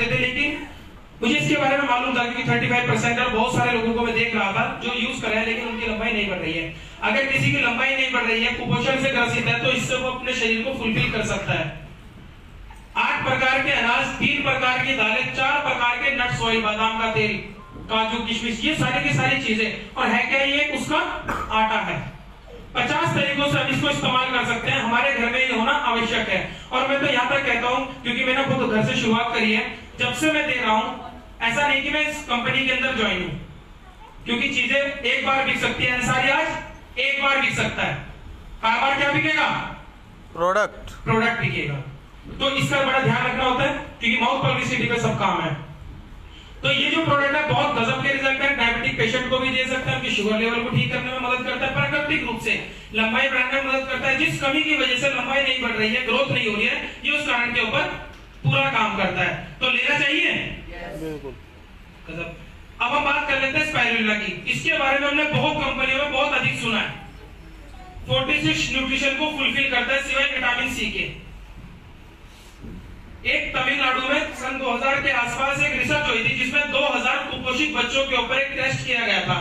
थे, लेकिन मुझे इसके बारे में मालूम था कि 35% और बहुत सारे लोगों को मैं देख रहा था जो यूज कर रहे हैं लेकिन उनकी लंबाई नहीं बढ़ रही है। अगर किसी की लंबाई नहीं बढ़ रही है, कुपोषण से ग्रसित है, तो इससे वो अपने शरीर को फुलफिल कर सकता है। 8 प्रकार के अनाज, 3 प्रकार की दालें, 4 प्रकार के नट्स, ऑयल, बादाम का तेल, काजू, किशमिश, ये सारी की सारी चीजें, और है क्या ये? उसका आटा है। 50 तरीकों से हम इसको इस्तेमाल कर सकते हैं। हमारे घर में ये होना आवश्यक है। और मैं तो यहाँ तक कहता हूँ, क्योंकि मैंने खुद घर से शुरुआत करी है, जब से मैं दे रहा हूँ, ऐसा नहीं कि मैं इस कंपनी के अंदर ज्वाइन हूँ, क्योंकि चीजें एक बार बिक सकती है। सारी आज एक बार बिक सकता है, हर बार क्या बिकेगा? प्रोडक्ट बिकेगा। तो इसका बड़ा ध्यान रखना होता है, क्योंकि माउथ पब्लिसिटी पे सब काम है। तो ये जो प्रोडक्ट है बहुत गजब के रिजल्ट है। डायबिटिक पेशेंट को भी दे सकते हैं, उनकी शुगर लेवल को ठीक करने में मदद करता है, प्राकृतिक रूप से लंबाई बढ़ाने में मदद करता है। जिस कमी की वजह से लंबाई नहीं बढ़ रही है, ग्रोथ नहीं हो रही है, ये उस कारण के ऊपर पूरा काम करता है। तो लेना चाहिए। बिल्कुल। अब हम बात कर लेते हैं स्पाइरुलिना की। इसके बारे में हमने बहुत कंपनियों में बहुत अधिक सुना है। 46 न्यूट्रिशन को फुलफिल करता है सिवाय विटामिन सी के। एक तमिलनाडु में सन 2000 के आसपास एक रिसर्च हुई थी, जिसमें 2000 कुपोषित बच्चों के ऊपर एक टेस्ट किया गया था।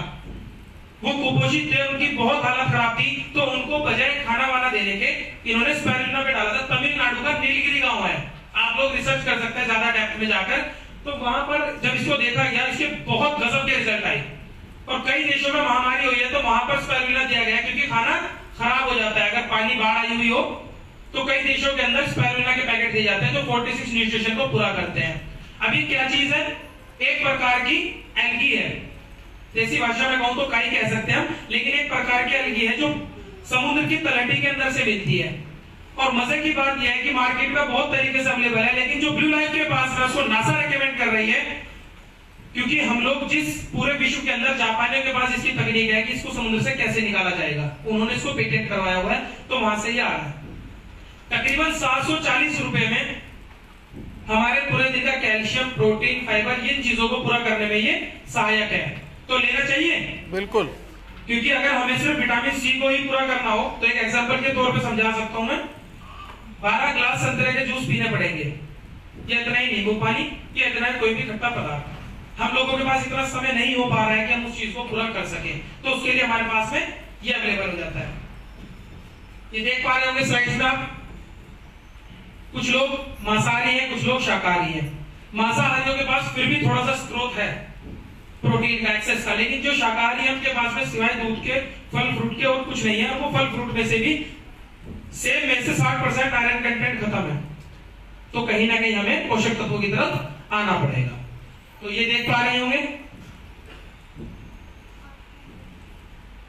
वो कुपोषित थे, उनकी बहुत हालत खराब थी, तो उनको बजाय खाना वाना देने के इन्होंने स्पाइरुलिना पे डाला था। तमिलनाडु का नीलगिरी गांव है, आप लोग रिसर्च कर सकते हैं ज्यादा डेप्थ में जाकर। तो वहां पर जब इसको देखा गया, इसके बहुत गजब के रिजल्ट आए। और कई देशों में महामारी हुई है, तो वहां पर स्पाइरुलिना दिया गया, क्योंकि खाना खराब हो जाता है। अगर पानी बाढ़ आई हुई हो तो कई देशों के अंदर स्पाइरुलिना के पैकेट दिए जाते हैं, जो 46 न्यूट्रिशन को पूरा करते हैं। अभी क्या चीज है? एक प्रकार की एल्गी है, देसी भाषा में कहूं तो काई कह सकते हैं हम, लेकिन एक प्रकार की एल्गी है जो समुद्र की तलहटी के अंदर से मिलती है। और मजे की बात यह है कि मार्केट में बहुत तरीके से अवेलेबल है, लेकिन जो ब्लू लाइफ के पास है उसको नासा रेकमेंड कर रही है, क्योंकि हम लोग जिस पूरे विश्व के अंदर जापानियों के पास इसकी तकनीक है कि इसको समुद्र से कैसे निकाला जाएगा, उन्होंने इसको पेटेंट करवाया हुआ है, तो वहां से ये आ रहा है। तकरीबन 740 रुपए में हमारे पूरे दिन का कैल्शियम, प्रोटीन, फाइबर, इन चीजों को पूरा करने में ये सहायक है। तो लेना चाहिए बिल्कुल, क्योंकि अगर हमें सिर्फ विटामिन सी को ही पूरा करना हो, तो एक एग्जांपल के तौर पे समझा सकता हूं मैं। 12 ग्लास संतरे के जूस पीने पड़ेंगे, ये इतना ही नींबू पानी, ये इतना कोई भी खट्टा पदार्थ। हम लोगों के पास इतना समय नहीं हो पा रहा है कि हम उस चीज को पूरा कर सके, तो उसके लिए हमारे पास में ये अवेलेबल हो जाता है। ये देख पा रहे होंगे स्लाइड्स में आप, कुछ लोग मांसाहारी हैं, कुछ लोग शाकाहारी हैं। मांसाहारियों के पास फिर भी थोड़ा सा स्रोत है प्रोटीन का, एक्सेस का, लेकिन जो शाकाहारी है उनके पास में सिवाय दूध के, फल फ्रूट के और कुछ नहीं है। वो फल फ्रूट में से भी सेब में से 60% आयरन कंटेंट खत्म है, तो कहीं ना कहीं हमें पोषक तत्वों की तरफ आना पड़ेगा। तो ये देख पा रहे होंगे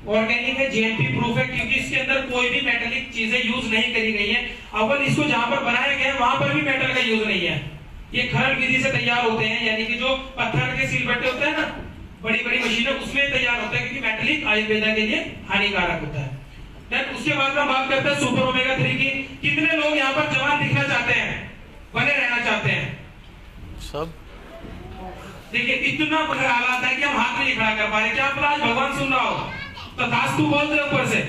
ऑर्गेनिक है, जीएमपी प्रूफ है, क्योंकि इसके अंदर कोई भी मेटलिक चीजें यूज नहीं करी गई है। अव्वल इसको जहां पर बनाया गया है वहां पर भी मेटल का यूज नहीं है। ये खनन विधि से तैयार होते हैं, यानी कि जो पत्थर के सिलबट्टे होते हैं ना, बड़ी बड़ी मशीनें, उसमें तैयार होता है, क्योंकि मेटलिक आयुर्वेदा के लिए हानिकारक होता है। देन उसके बाद हम बात करते हैं सुपर ओमेगा 3 की। कितने लोग यहाँ पर जवान दिखना चाहते हैं, बने रहना चाहते हैं? सब देखिए, इतना बुरा हालात है कि हम हाथ में नहीं खड़ा कर पा रहे। क्या आज भगवान सुन रहा हो तो दास तू बोल दे ऊपर से।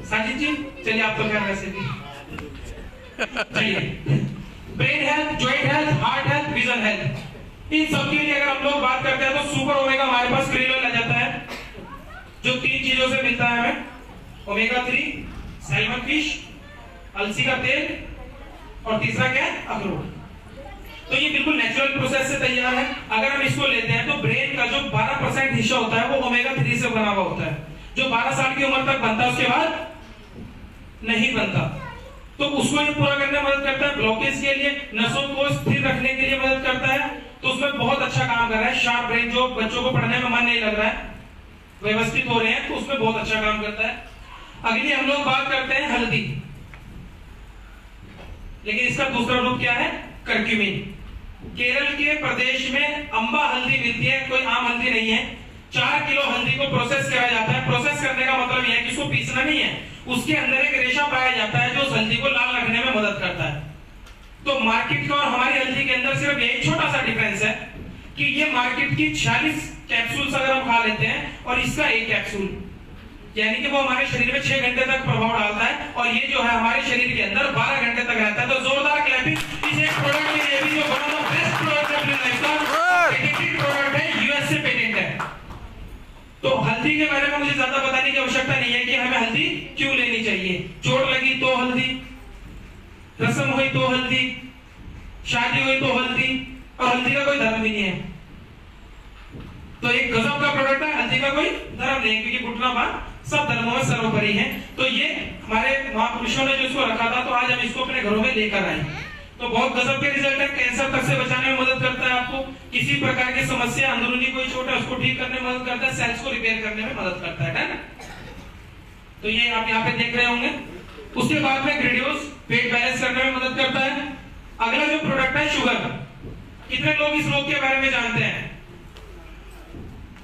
साजिद जी चलिए, आप तो खैर वैसे भी चलिए। Brain health, joint health, heart health, vision health, इन सब के लिए अगर हम लोग बात करते हैं तो सुपर ओमेगा हमारे पास क्रिल ऑयल आ जाता है, जो 3 चीजों से मिलता है हमें। ओमेगा 3, सैल्मन फिश, अलसी का तेल, और तीसरा क्या है? अखरोट। तो ये बिल्कुल नेचुरल प्रोसेस से तैयार है। अगर हम इसको लेते हैं तो ब्रेन का जो 12% हिस्सा होता है वो ओमेगा 3 से बना हुआ होता है, जो 12 साल की उम्र तक बनता है, उसके बाद नहीं बनता। तो उसको ये पूरा करने में मदद करता है। ब्लॉकेज के लिए, नसों को स्थिर रखने के लिए मदद करता है। तो उसमें बहुत अच्छा काम कर रहा है। शार्प ब्रेन, जो बच्चों को पढ़ने में मन नहीं लग रहा है, व्यवस्थित हो रहे हैं, तो उसमें बहुत अच्छा काम करता है। अगली हम लोग बात करते हैं हल्दी, लेकिन इसका दूसरा रूप क्या है? करक्यूमिन। केरल के प्रदेश में अंबा हल्दी मिलती है, कोई आम हल्दी नहीं है। 4 किलो हल्दी को प्रोसेस किया जाता है। प्रोसेस करने का मतलब यह है कि उसको पीसना नहीं है, उसके अंदर एक रेशा पाया जाता है जो उस हल्दी को लाल रखने में मदद करता है। तो मार्केट का और हमारी हल्दी के अंदर सिर्फ एक छोटा सा डिफरेंस है कि ये मार्केट की 46 कैप्सूल्स अगर हम खा लेते हैं और इसका 1 कैप्सूल, यानी कि वो हमारे शरीर में 6 घंटे तक प्रभाव डालता है, और ये जो है हमारे शरीर के अंदर 12 घंटे तक रहता है। तो जोरदार क्लैपिंग इस एक प्रोडक्ट के लिए भी जो हल्दी के बारे में मुझे ज्यादा बताने की आवश्यकता नहीं है कि हमें हल्दी क्यों लेनी चाहिए। चोट लगी तो हल्दी, रस्म हुई तो हल्दी, शादी हुई तो हल्दी, और हल्दी का कोई धर्म भी नहीं है। तो एक गजब का प्रोडक्ट है, हल्दी का कोई धर्म नहीं, क्योंकि घुटना बांध सब धर्मों में सर्वोपरि है। तो ये हमारे महापुरुषों ने जो इसको रखा था, तो आज हम इसको अपने घरों में लेकर आए। तो बहुत गजब के रिजल्ट है। कैंसर तक से बचाने में मदद करता है, आपको किसी प्रकार की समस्या, अंदरूनी कोई चोट है उसको ठीक करने में मदद करता है, सेल्स को रिपेयर करने में मदद करता है ना। तो ये आप यहाँ पे देख रहे होंगे। उसके बाद में ग्रेडियोस वेट बैलेंस करने में मदद करता है। अगला जो प्रोडक्ट है शुगर, कितने लोग इस रोग के बारे में जानते हैं?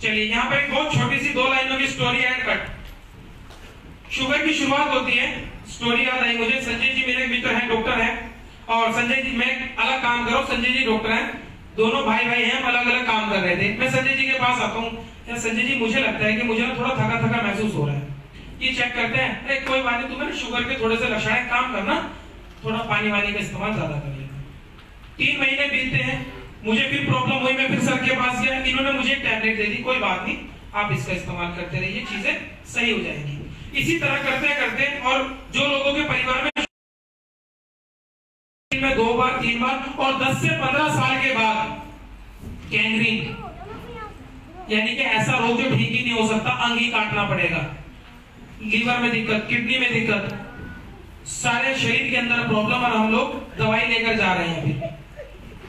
चलिए यहाँ पर एक बहुत छोटी सी 2 लाइनों की स्टोरी एड कट। शुगर की शुरुआत होती है, स्टोरी याद आई मुझे। संजय जी मेरे मित्र हैं, डॉक्टर हैं, और संजय जी, मैं अलग काम कर रहा हूँ, संजय जी डॉक्टर हैं, दोनों भाई भाई हैं, अलग अलग काम कर रहे थे। मैं संजय जी के पास आता हूँ, या संजय जी मुझे लगता है कि मुझे ना थोड़ा थका थका महसूस हो रहा है। ये चेक करते हैं, अरे कोई बात नहीं, तुम्हें ना शुगर के थोड़े से लक्षण है, काम करना, थोड़ा पानी वानी का इस्तेमाल ज्यादा कर लेना। 3 महीने बीतते हैं, मुझे फिर प्रॉब्लम हुई, मैं फिर सर के पास गया, इन्होंने मुझे एक टैबलेट दे दी, कोई बात नहीं, आप इसका इस्तेमाल करते रहिए, चीजें सही हो जाएंगी। इसी तरह करते करते, और जो लोगों के परिवार में 2 बार 3 बार और 10 से 15 साल के बाद गैंग्रीन, यानी कि ऐसा रोग जो ठीक ही नहीं हो सकता, अंग ही काटना पड़ेगा, लीवर में दिक्कत, किडनी में दिक्कत, सारे शरीर के अंदर प्रॉब्लम, और हम लोग दवाई लेकर जा रहे हैं अभी।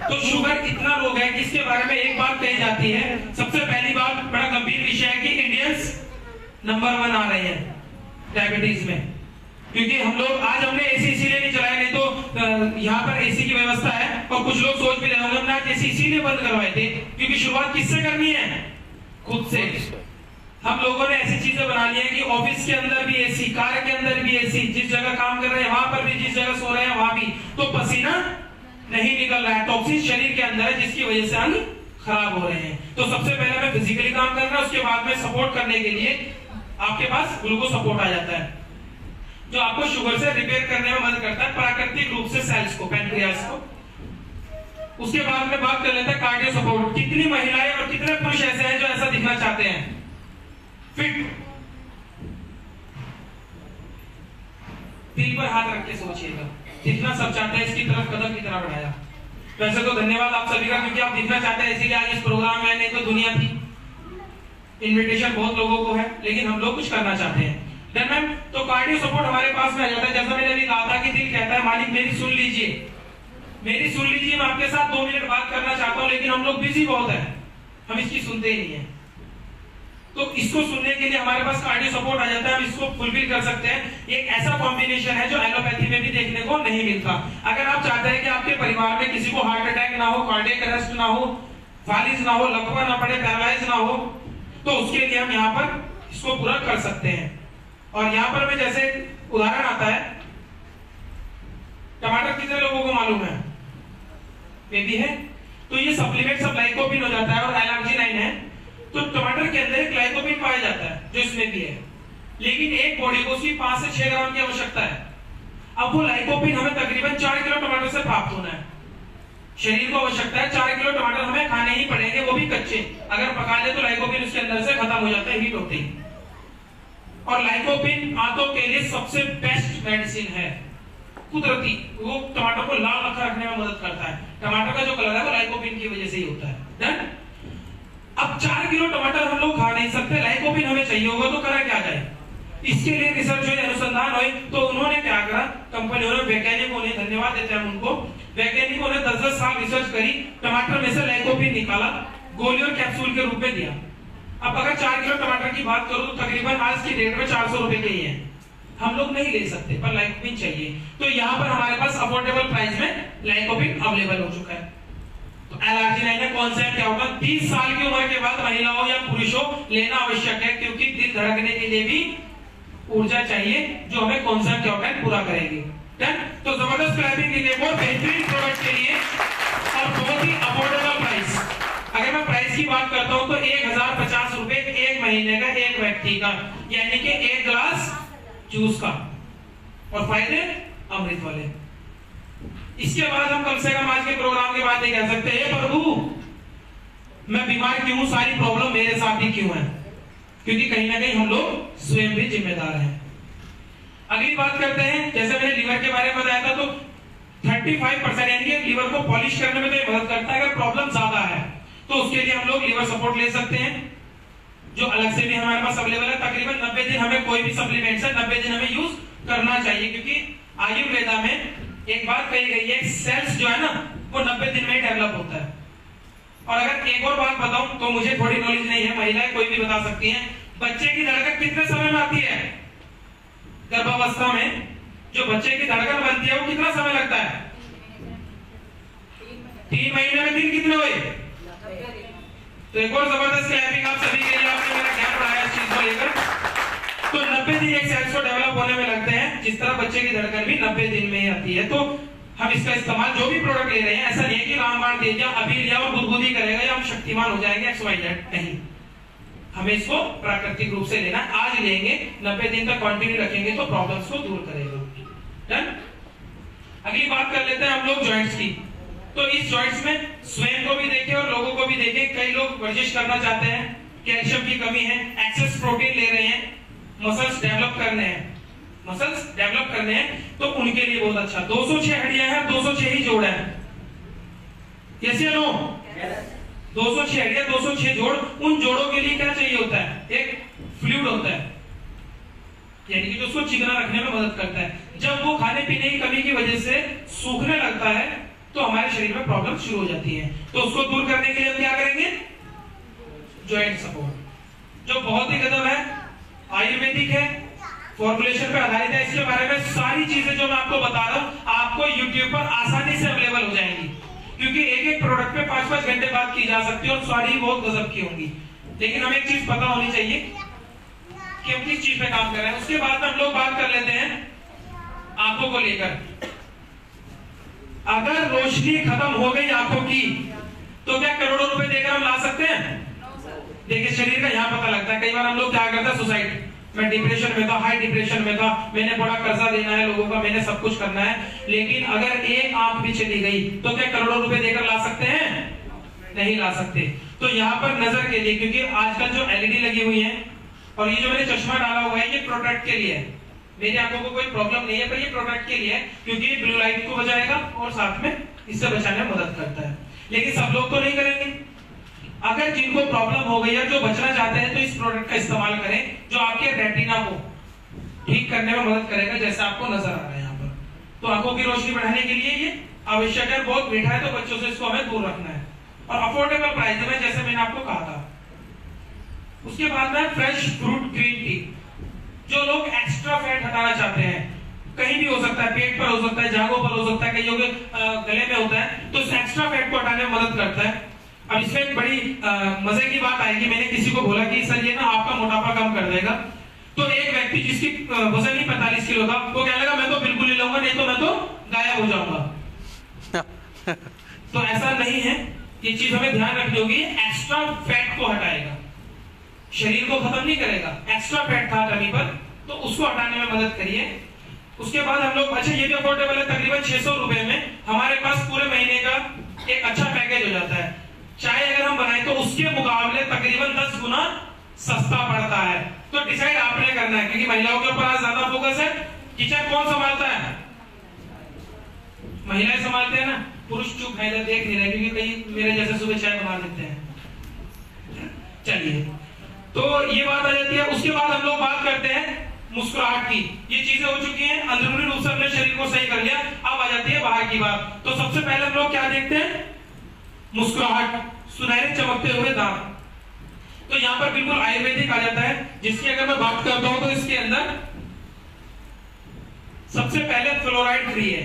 तो शुगर इतना रोग है कि इसके बारे में एक बात कही जाती है। सबसे पहली बात, बड़ा गंभीर विषय है कि इंडियंस नंबर 1 आ रहे हैं डायबिटीज में, क्योंकि हम लोग, आज हमने एसी इसीलिए नहीं चलाया, नहीं तो यहाँ पर एसी की व्यवस्था है, और कुछ लोग सोच भी रहे होंगे हमने आज एसी इसीलिए बंद करवाए थे, क्योंकि शुरुआत किससे करनी है? खुद से। हम लोगों ने ऐसी चीजें बना ली है कि ऑफिस के अंदर भी एसी, कार के अंदर भी एसी, जिस जगह काम कर रहे हैं वहां पर भी, जिस जगह सो रहे हैं वहां भी, तो पसीना नहीं निकल रहा है, टॉक्सिन शरीर के अंदर है, जिसकी वजह से अंग खराब हो रहे हैं। तो सबसे पहले हमें फिजिकली काम करना है, उसके बाद में सपोर्ट करने के लिए आपके पास ग्लूकोज सपोर्ट आ जाता है, जो आपको शुगर से रिपेयर करने में मदद करता है, प्राकृतिक रूप से सेल्स को, पैनक्रियास को। उसके बाद में बात कर लेते हैं कार्डियो सपोर्ट। कितनी महिलाएं और कितने पुरुष ऐसे हैं जो ऐसा दिखना चाहते हैं, फिट? दिल पर हाथ रख के सोचिएगा, दिखना सब चाहते हैं, इसकी तरफ कदम की तरह बढ़ाया। वैसे तो धन्यवाद आप सभी का, क्योंकि आप दिखना चाहते हैं, इसीलिए आज इस प्रोग्राम में, नहीं तो दुनिया थी, इन्विटेशन बहुत लोगों को है, लेकिन हम लोग कुछ करना चाहते हैं। मैम, तो कार्डियो सपोर्ट हमारे पास में आ जाता है। जैसा मैंने अभी कहा था कि दिल कहता है मालिक मेरी सुन लीजिए, मेरी सुन लीजिए, मैं आपके साथ 2 मिनट बात करना चाहता हूं, लेकिन हम लोग बिजी बहुत है, हम इसकी सुनते ही नहीं है। तो इसको सुनने के लिए हमारे पास कार्डियो सपोर्ट आ जाता है, हम इसको फुलफिल कर सकते हैं। एक ऐसा कॉम्बिनेशन है जो एलोपैथी में भी देखने को नहीं मिलता। अगर आप चाहते हैं कि आपके परिवार में किसी को हार्ट अटैक ना हो, कार्डियक अरेस्ट ना हो, फालिज ना हो, लकवा ना पड़े, पैरालाइज ना हो, तो उसके लिए हम यहाँ पर इसको पूरा कर सकते हैं। और यहाँ पर में जैसे उदाहरण आता है, टमाटर कितने लोगों को मालूम है? बेबी है, तो ये सप्लीमेंट सब लाइकोपिन हो जाता है और एलर्जिनाइन है। तो टमाटर के अंदर एक लाइकोपिन पाया जाता है जो इसमें भी है, लेकिन एक बॉडी को उसकी 5 से 6 ग्राम की आवश्यकता है। अब वो लाइकोपिन हमें तकरीबन 4 किलो टमाटर से प्राप्त होना है। शरीर को आवश्यकता है 4 किलो टमाटर हमें खाने ही पड़ेंगे, वो भी कच्चे। अगर पका ले तो लाइकोपिन उसके अंदर से खत्म हो जाता है हीट होते ही। और लाइकोपिन आंतों के लिए सबसे बेस्ट मेडिसिन है, कुदरती। वो टमाटर को लाल रखा रखने में मदद करता है। टमाटर का जो कलर है वो लाइकोपिन की वजह से ही होता है। डन? अब 4 किलो टमाटर हम लोग खा नहीं सकते, लाइकोपिन हमें चाहिए होगा, तो करा क्या जाए? इसके लिए रिसर्च हुई, अनुसंधान हुई। तो उन्होंने क्या करा, कंपनियों ने, वैज्ञानिकों ने, धन्यवाद देते हैं उनको, वैज्ञानिकों ने 10-10 साल रिसर्च करी, टमाटर में से लाइकोपिन निकाला, गोली और कैप्सूल के रूप में दिया। अब अगर 4 किलो टमाटर की बात करूं तो तकरीबन आज की डेट में 400 रुपए के ही है। हम लोग नहीं ले सकते, पर लाइकोपिन चाहिए। तो यहाँ पर हमारे पास अफोर्डेबल प्राइस में लाइकोपिन अवेलेबल हो चुका है। तो एलर्जिनाइन का कॉन्सेप्ट क्या होगा? 30 साल की उम्र के बाद महिलाओं या पुरुषों लेना आवश्यक है, क्योंकि दिल धड़कने के लिए भी ऊर्जा चाहिए, जो हमें कॉन्सेप्ट क्या होगा पूरा करेगी। तो जबरदस्त क्लैपिंग के लिए, बहुत बेहतरीन प्रोडक्ट के लिए और बहुत ही अफोर्डेबल प्राइस। अगर मैं प्राइस की बात करता हूं तो 1050 रुपए 1 महीने का, एक व्यक्ति का, यानी कि 1 ग्लास जूस का, और फायदे अमृत वाले। इसके बाद हम कम से कम आज के प्रोग्राम के बाद ये कह सकते हैं, प्रभु मैं बीमार क्यों हूं, सारी प्रॉब्लम मेरे साथ ही क्यों है? क्योंकि कहीं ना कहीं हम लोग स्वयं भी जिम्मेदार हैं। अगली बात करते हैं, जैसे मैंने लीवर के बारे में बताया था, तो 35% यानी कि लीवर को पॉलिश करने में तो ये मदद करता है। अगर प्रॉब्लम ज्यादा है तो उसके लिए हम लोग लीवर सपोर्ट ले सकते हैं, जो अलग से भी हमारे पास अवेलेबल है। तकरीबन 90 दिन हमें कोई भी सप्लीमेंट है 90 दिन हमें यूज करना चाहिए, क्योंकि आयुर्वेदा में एक बात कही गई है, सेल्स जो है ना वो 90 दिन में डेवलप होता है। और अगर एक और बात बताऊं तो मुझे थोड़ी नॉलेज नहीं है, महिलाएं कोई भी बता सकती हैं, बच्चे की धड़कन कितने समय में आती है? गर्भावस्था में जो बच्चे की धड़कन बनती है वो कितना समय लगता है? 3 महीने में दिन कितने हुए? तो एक और जबरदस्त क्लैपिंग आप सभी के लिए, आपने मेरा ज्ञान बढ़ाया इस चीज को लेकर। तो 90 दिन एक सेल्स को डेवलप होने में लगते हैं, जिस तरह बच्चे की धड़कन भी 90 दिन में ही आती है। तो हम इसका इस्तेमाल जो भी प्रोडक्ट ले रहे हैं, ऐसा नहीं है कि रामबाण दे दिया, अभी लिया और गुदगुदी करेगा या हम शक्तिमान हो जाएंगे XYZ, नहीं। हमें इसको प्राकृतिक रूप से लेना, आज लेंगे 90 दिन तक कंटिन्यू रखेंगे तो प्रॉब्लम्स को दूर करेगा। डन। अगली बात कर लेते हैं हम लोग जॉइंट्स की। तो इस जॉइंट्स में स्वयं को भी देखें और लोगों को भी देखें। कई लोग वर्जिश करना चाहते हैं, कैल्शियम की कमी है, एक्सेस प्रोटीन ले रहे हैं, मसल्स डेवलप करने हैं, मसल्स डेवलप करने हैं, तो उनके लिए बहुत अच्छा। 206 हड्डियां हैं, 206 ही जोड़ है, यस या नो? 206 हड्डियां, 206 जोड़। उन जोड़ों के लिए क्या चाहिए होता है? एक फ्लूइड होता है, यानी कि जो उसको चिकना रखने में मदद करता है। जब वो खाने पीने की कमी की वजह से सूखने लगता है तो हमारे शरीर में प्रॉब्लम शुरू हो जाती है। तो उसको दूर करने के लिए हम क्या करेंगे? जॉइंट सपोर्ट, जो बहुत ही गजब है, आयुर्वेदिक है, फॉर्मुलेशन पे आधारित है। इसके बारे में सारी चीजें जो मैं आपको बता रहा हूं आपको YouTube पर आसानी से अवेलेबल हो जाएंगी, क्योंकि एक एक प्रोडक्ट पे 5-5 घंटे बात की जा सकती है और सारी बहुत गजब की होंगी। लेकिन हमें एक चीज पता होनी चाहिए कि हम किस चीज पे काम कर रहे हैं। उसके बाद में हम लोग बात कर लेते हैं आंखों को लेकर। अगर रोशनी खत्म हो गई आंखों की तो क्या करोड़ों रुपए देकर हम ला सकते हैं? देखिए शरीर का यहाँ पता लगता है। कई बार हम लोग क्या करते हैं, सुसाइड, मैं डिप्रेशन में था, हाई डिप्रेशन में था, मैंने बड़ा कर्जा देना है लोगों का, मैंने सब कुछ करना है, लेकिन अगर एक आंख भी चली गई तो क्या करोड़ों रुपए देकर ला सकते हैं? नहीं ला सकते। तो यहाँ पर नजर के लिए, क्योंकि आजकल जो LED लगी हुई है और ये जो मैंने चश्मा डाला हुआ है, ये प्रोटेक्ट के लिए है। मेरी आंखों को कोई प्रॉब्लम नहीं है, पर ये प्रोटेक्ट के लिए है, क्योंकि ये ब्लू लाइट को बचाएगा और साथ में इससे बचाने में मदद करता है। लेकिन सब लोग तो नहीं करेंगे। अगर जिनको प्रॉब्लम हो गई है, जो बचना चाहते हैं, तो इस प्रोडक्ट का इस्तेमाल करें, जो आपके रेटिना को ठीक करने में मदद करेगा, जैसे आपको नजर आ रहा है यहाँ पर। तो आंखों की रोशनी बढ़ाने के लिए ये आवश्यक है। बहुत मीठा है तो बच्चों से इसको हमें दूर रखना है, और अफोर्डेबल प्राइस में, जैसे मैंने आपको कहा था। उसके बाद में फ्रेश फ्रूट ग्रीन टी। जो लोग एक्स्ट्रा फैट हटाना चाहते हैं, कहीं भी हो सकता है, पेट पर हो सकता है, जांघों पर हो सकता है, कईयों के गले में होता है, तो इस एक्स्ट्रा फैट को हटाने में मदद करता है। अब इसमें एक बड़ी मजे की बात आएगी। मैंने किसी को बोला कि सर ये ना आपका मोटापा कम कर देगा, तो एक व्यक्ति जिसकी वजन ही 45 किलो था, वो कहने लगा मैं तो बिल्कुल नहीं लूंगा, नहीं तो मैं तो गायब हो जाऊंगा। तो ऐसा नहीं है, ये चीज हमें ध्यान रखनी होगी। एक्स्ट्रा फैट को हटाएगा, शरीर को खत्म नहीं करेगा। एक्स्ट्रा फैट था टमी पर, तो उसको हटाने में मदद करिए। उसके बाद हम लोग, अच्छा ये भी अफोर्डेबल है, तकरीबन 600 रुपए में हमारे पास पूरे महीने का एक अच्छा पैकेज हो जाता है। चाय अगर हम बनाए तो उसके मुकाबले तकरीबन 10 गुना सस्ता पड़ता है। तो डिसाइड आपने करना है, क्योंकि महिलाओं के ऊपर आज ज्यादा फोकस है। किचन कौन संभालता है? महिलाएं संभालते हैं ना, पुरुष चुप है, इधर देख नहीं रहे, क्योंकि कई मेरे जैसे सुबह चाय बना लेते हैं। चलिए, तो ये बात आ जाती है। उसके बाद हम लोग बात करते हैं मुस्कुराहट की। ये चीजें हो चुकी हैं, अंदरूनी रूप से अपने शरीर को सही कर लिया। अब आ जाती है बाहर की बात। तो सबसे पहले हम लोग क्या देखते हैं? मुस्कुराहट, सुनहरे चमकते हुए दांत। तो यहाँ पर बिल्कुल आयुर्वेदिक आ जाता है, जिसकी अगर मैं बात करता हूं तो इसके अंदर सबसे पहले फ्लोराइड फ्री है।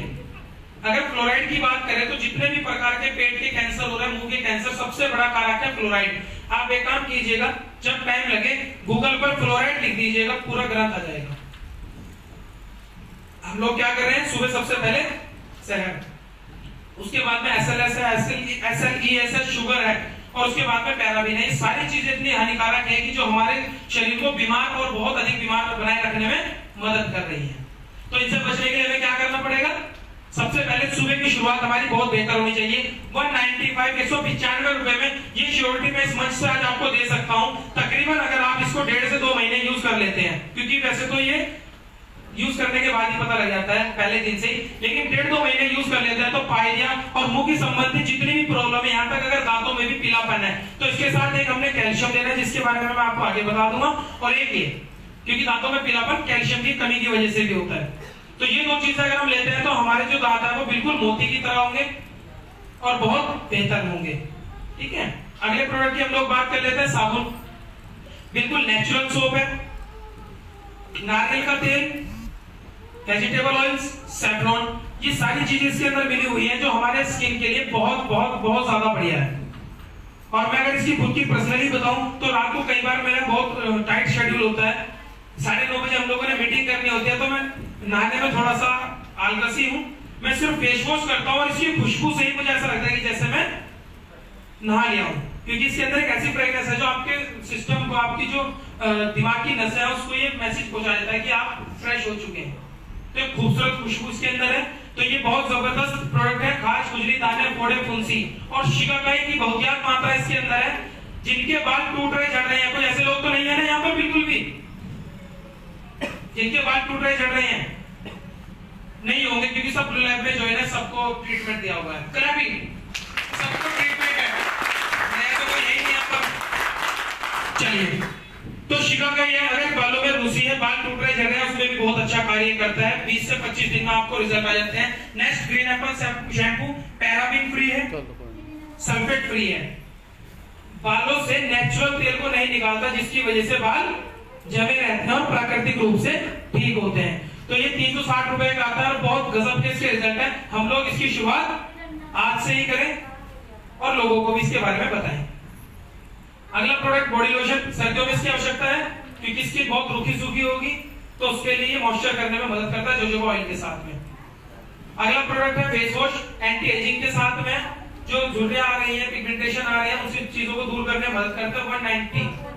अगर फ्लोराइड की बात करें तो जितने भी प्रकार के पेट के कैंसर हो रहे हैं, मुंह के कैंसर, सबसे बड़ा कारक है फ्लोराइड। आप एक काम कीजिएगा, जब टाइम लगे गूगल पर फ्लोराइड लिख दीजिएगा, पूरा ग्रंथ आ जाएगा। हम लोग क्या कर रहे हैं? सुबह सबसे पहले शहद, उसके बाद में SLESL शुगर है, और उसके बाद में पैराबीन है। ये सारी चीजें इतनी हानिकारक है कि जो हमारे शरीर को बीमार और बहुत अधिक बीमार बनाए रखने में मदद कर रही है। तो इनसे बचने के लिए हमें क्या करना पड़ेगा? सबसे पहले सुबह की शुरुआत हमारी बहुत बेहतर होनी चाहिए। 195 रुपए में ये श्योरिटी मैं इस मंच से आज आपको दे सकता हूं। तकरीबन अगर आप इसको 1.5 से 2 महीने यूज कर लेते हैं, क्योंकि वैसे तो ये यूज करने के बाद ही पता लग जाता है पहले दिन से ही, लेकिन 1.5-2 महीने यूज कर लेते हैं तो पायरिया और मुंह की संबंधित जितनी भी प्रॉब्लम है, यहाँ तक अगर दांतों में भी पीलापन है तो इसके साथ एक हमने कैल्शियम देना है, जिसके बारे में मैं आपको आगे बता दूंगा। और एक ये, क्योंकि दांतों में पीलापन कैल्शियम की कमी की वजह से भी होता है। तो ये 2 चीजें अगर हम लेते हैं तो हमारे जो दांत है वो बिल्कुल मोती की तरह होंगे और बहुत बेहतर होंगे। ठीक है, अगले प्रोडक्ट की हम लोग बात कर लेते हैं। साबुन बिल्कुल नेचुरल सोप है, नारियल का तेल, वेजिटेबल ऑयल्स, सैफ्रॉन, ये सारी चीजें इसके अंदर मिली हुई हैं जो हमारे स्किन के लिए बहुत बहुत बहुत ज्यादा बढ़िया है। और मैं अगर इसकी खुद की पर्सनली बताऊं तो रात को कई बार मेरा बहुत टाइट शेड्यूल होता है, 9:30 बजे हम लोगों ने मीटिंग करनी होती है, तो मैं नहाने में थोड़ा सा आलसी हूं, मैं सिर्फ फेस वॉश करता हूं और इसकी खुशबू से ही मुझे ऐसा लगता है कि जैसे मैं नहा लिया हूं, क्योंकि इसके अंदर एक ऐसी फ्रेग्रेंस है जो आपके सिस्टम को, आपकी जो दिमाग की नसें हैं उसको ये मैसेज पहुंचा देता है कि आप फ्रेश हो चुके हैं। तो एक खूबसूरत खुशबू इसके अंदर है। तो ये बहुत जबरदस्त प्रोडक्ट है। खाज, खुजली, दाने, फोड़े, फुंसी और शिकाकाई की बहुतायत मात्रा इसके अंदर है। जिनके बाल टूट रहे, झड़ रहे हैं, कोई ऐसे लोग तो नहीं है ना यहाँ पर, बिल्कुल भी जिनके बाल टूट रहे, झड़ रहे हैं नहीं होंगे, क्योंकि सब लैब में जो है ना सबको ट्रीटमेंट दिया हुआ है। क्लैपिंग, सबको ट्रीटमेंट है, मैं तो कोई यही नहीं यहाँ पर। चलिए, तो शिकाकाई है, अगर बालों में रूसी है, बाल टूट रहे, झड़ रहे हैं, उसमें भी बहुत अच्छा कार्य करता है। 20 से 25 दिन में आपको रिजल्ट आ जाते हैं। Next green Apple shampoo paraben free है, सल्फेट फ्री है, बालों से नेचुरल तेल को नहीं निकालता, जिसकी वजह से बाल जमे रहते हैं और प्राकृतिक रूप से ठीक होते हैं। तो ये 360 रुपए का आता है और बहुत गजब के इसके रिजल्ट है। हम लोग इसकी शुरुआत आज से ही करें और लोगों को भी इसके बारे में बताएं। अगला प्रोडक्ट बॉडी लोशन, सर्दियों में इसकी आवश्यकता है क्योंकि स्किन बहुत रूखी सूखी होगी, तो उसके लिए मॉइस्चर करने में मदद करता है जोजोबा ऑयल के साथ में। अगला प्रोडक्ट है फेस वॉश, एंटी एजिंग के साथ में, जो झुर्रियां आ रही हैं, पिगमेंटेशन आ रही है, उसी चीजों को दूर करने में मदद करता है।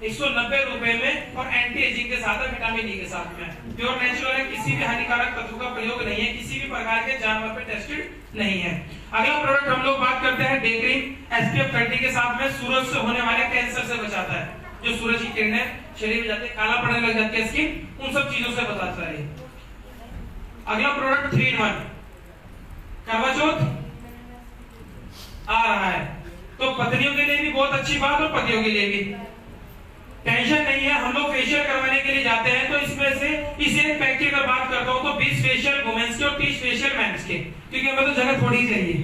190 रुपए में और एंटी एजिंग के साथ है, विटामिन ई के साथ में, प्योर नेचुरल है, किसी भी हानिकारक तत्व का प्रयोग नहीं है, किसी भी प्रकार के जानवर पे टेस्टेड नहीं है। अगला प्रोडक्ट हम लोग बात करते हैं डे क्रीम, SPF 30 के साथ में, सूरज से होने वाले कैंसर से बचाता है। जो सूरज की किरणें शरीर में जाते हैं, काला पड़ने लग जाती है स्किन, उन सब चीजों से बचाता है। अगला प्रोडक्ट 3-in-1, करवा चौथ आ रहा है तो पत्नियों के लिए भी बहुत अच्छी बात और पतियों के लिए भी टेंशन नहीं है। हम लोग फेशियल करवाने के लिए जाते हैं तो इसमें से इस एक पैक की अगर बात करता हूं तो 20 फेशियल वुमेन्स के और 30 फेशियल मेंस के, क्योंकि हमें तो जगह थोड़ी ही चाहिए,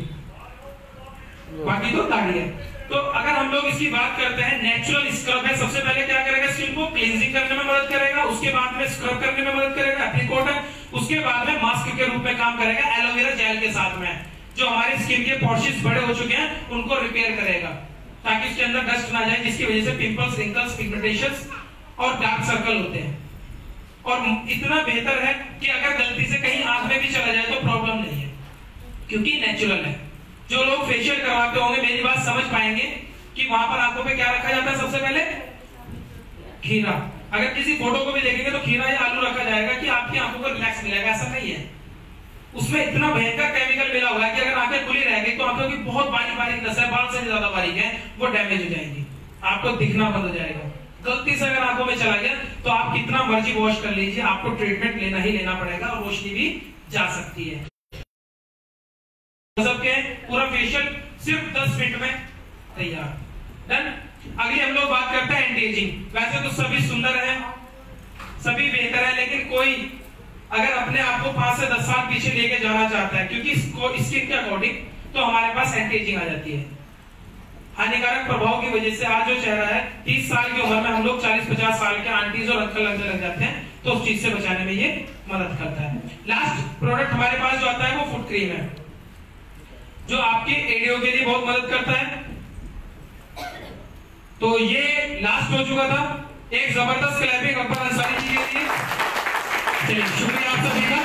बाकी तो गाड़ी है। तो अगर हम लोग इसकी बात करते हैं, नेचुरल स्क्रब है। सबसे पहले क्या करेगा, स्किन को क्लींजिंग करने में मदद करेगा, उसके बाद में स्क्रब करने में मदद करेगा, एप्रिकॉट है, उसके बाद में मास्क के रूप में काम करेगा एलोवेरा जेल के साथ में, जो हमारे स्किन के पोर्स बड़े हो चुके हैं उनको रिपेयर करेगा, ताकि इसके अंदर डस्ट ना जाए, जिसकी वजह से पिंपल्स, रिंकल्स, पिगमेंटेशंस और डार्क सर्कल होते हैं। और इतना बेहतर है कि अगर गलती से कहीं आंख में भी चला जाए तो प्रॉब्लम नहीं है, क्योंकि नेचुरल है। जो लोग फेशियल करवाते होंगे मेरी बात समझ पाएंगे कि वहां पर आंखों पे क्या रखा जाता है, सबसे पहले खीरा। अगर किसी फोटो को भी देखेंगे तो खीरा या आलू रखा जाएगा कि आपकी आंखों को रिलैक्स मिलेगा, ऐसा नहीं है। उसमें इतना भयंकर केमिकल मिला हुआ है कि अगर आंखें खुली रहेगी तो आंखों की बहुत बारीक बारीक नसें, बाल से ज्यादा बारीक है, वो डैमेज हो जाएंगी, आपको दिखना बंद हो जाएगा। गलती से अगर आंखों में चला गया तो आप कितना मर्जी वॉश कर लीजिए, आपको ट्रीटमेंट लेना ही लेना पड़ेगा और रोशनी भी जा सकती है। सबके पूरा फेशियल सिर्फ 10 मिनट में तैयार, डन। अगली हम लोग बात करते हैं एंटी एजिंग। वैसे तो सभी सुंदर है, सभी बेहतर है, लेकिन कोई अगर अपने आप को 5 से 10 साल पीछे लेके जाना चाहता है, क्योंकि स्किन के अकॉर्डिंग, तो हमारे पास एंटी एजिंग आ जाती है। हानिकारक प्रभाव की वजह से आज जो चेहरा है 30 साल की उम्र में हम लोग 40-50 साल के आंटीज और अंकल लगने लग जाते हैं, तो उस चीज से बचाने में ये मदद करता है। लास्ट प्रोडक्ट हमारे पास जो आता है वो फुट क्रीम है, जो आपके एडियो के लिए बहुत मदद करता है। तो ये लास्ट हो चुका था, एक जबरदस्त क्लैपिंग अब्बास अंसारी जी के लिए। चलिए शुक्रिया आप सभी का।